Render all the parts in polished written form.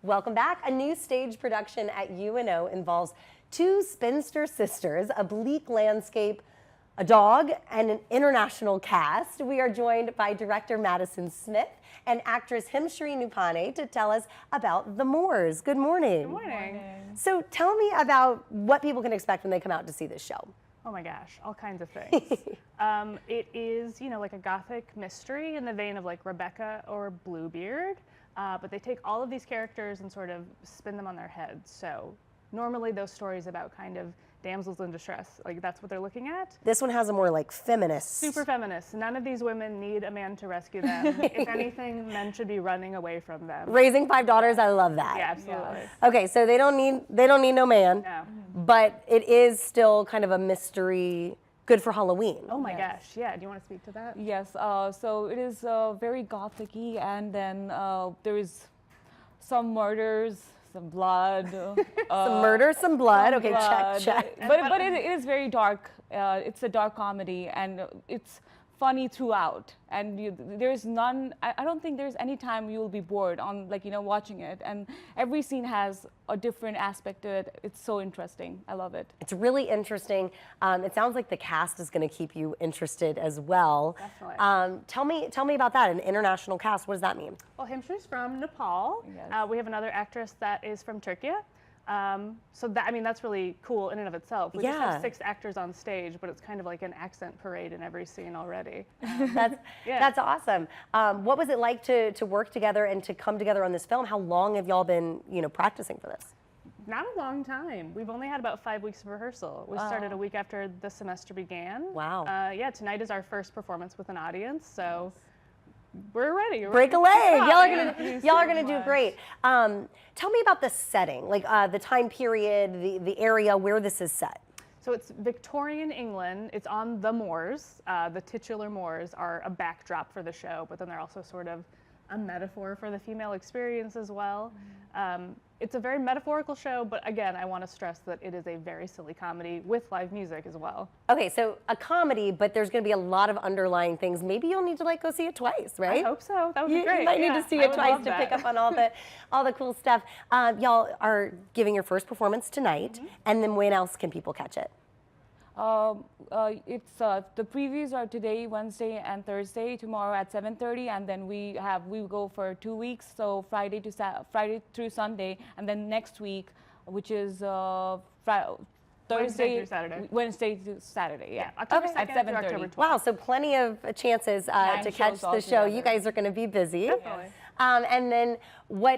Welcome back. A new stage production at UNO involves two spinster sisters, a bleak landscape, a dog, and an international cast. We are joined by director Madison Smith and actress Himshree Neupane to tell us about The Moors. Good morning. Good morning. So tell me about what people can expect when they come out to see this show. Oh my gosh, all kinds of things. It is, like a gothic mystery in the vein of like Rebecca or Bluebeard, but they take all of these characters and sort of spin them on their heads. So normally those stories about kind of damsels in distress, like that's what they're looking at. This one has a more like feminist. Super feminist. None of these women need a man to rescue them. If anything, men should be running away from them. Raising 5 daughters, I love that. Yeah, absolutely. Yes. Okay, so they don't need no man. No. But it is still kind of a mystery, good for Halloween. Oh my gosh, yeah. Do you want to speak to that? Yes, so it is very gothic-y, and then there is some murders, some blood. Some murder, some blood. Okay, blood. check. But it is very dark. It's a dark comedy, and it's funny throughout. And there's none. I don't think there's any time you will be bored on watching it. And every scene has a different aspect to it. It's so interesting. I love it. It's really interesting. It sounds like the cast is going to keep you interested as well. Definitely. Tell me about that. An international cast. What does that mean? Well, Himshree's from Nepal. Yes. We have another actress that is from Turkey. So that's really cool in and of itself. We just have 6 actors on stage, but it's kind of like an accent parade in every scene already. That's awesome. What was it like to work together and to come together on this film? How long have y'all been practicing for this? Not a long time. We've only had about 5 weeks of rehearsal. We started a week after the semester began. Wow. Tonight is our first performance with an audience, so we're ready. Break a leg. Y'all are gonna do great. Tell me about the setting, like the time period, the area where this is set. So it's Victorian England. It's on the moors. The titular moors are a backdrop for the show, but then they're also sort of a metaphor for the female experience as well. It's a very metaphorical show, but again, I want to stress that it is a very silly comedy with live music as well. Okay, so a comedy, but there's going to be a lot of underlying things. Maybe you'll need to go see it twice, right? I hope so. That would be great. You might need to see it twice to pick up on all the cool stuff. Y'all are giving your first performance tonight, and then when else can people catch it? It's the previews are today, Wednesday and Thursday. Tomorrow at 7:30, and then we go for 2 weeks, so Friday through Sunday, and then next week, which is Wednesday through Saturday. Wednesday to Saturday, yeah. October 2nd at 7:30. Wow, so plenty of chances to catch the show. You guys are going to be busy. Definitely. And then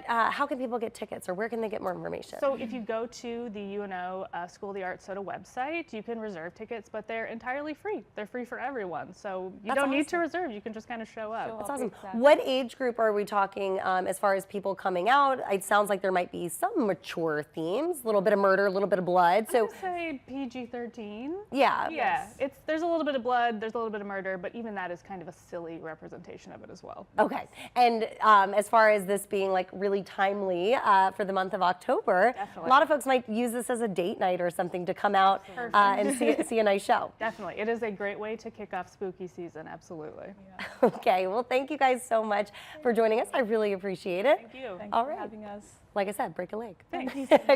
how can people get tickets, or where can they get more information? So if you go to the UNO School of the Arts Soda website, you can reserve tickets, but they're entirely free. They're free for everyone. So you don't need to reserve. You can just kind of show up. That's awesome. Exactly. What age group are we talking as far as people coming out? It sounds like there might be some mature themes, a little bit of murder, a little bit of blood. I would say PG-13. Yeah. Yeah. There's a little bit of blood, there's a little bit of murder, but even that is kind of a silly representation of it as well. Okay. And as far as this being really timely for the month of October, Definitely. A lot of folks might use this as a date night or something to come out and see a nice show. Definitely. It is a great way to kick off spooky season. Absolutely. Yeah. Okay. Well, thank you guys so much for joining us. I really appreciate it. Thank you. Thank you for having us. Like I said, break a leg. Thanks.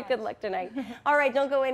Good luck tonight. All right. Don't go any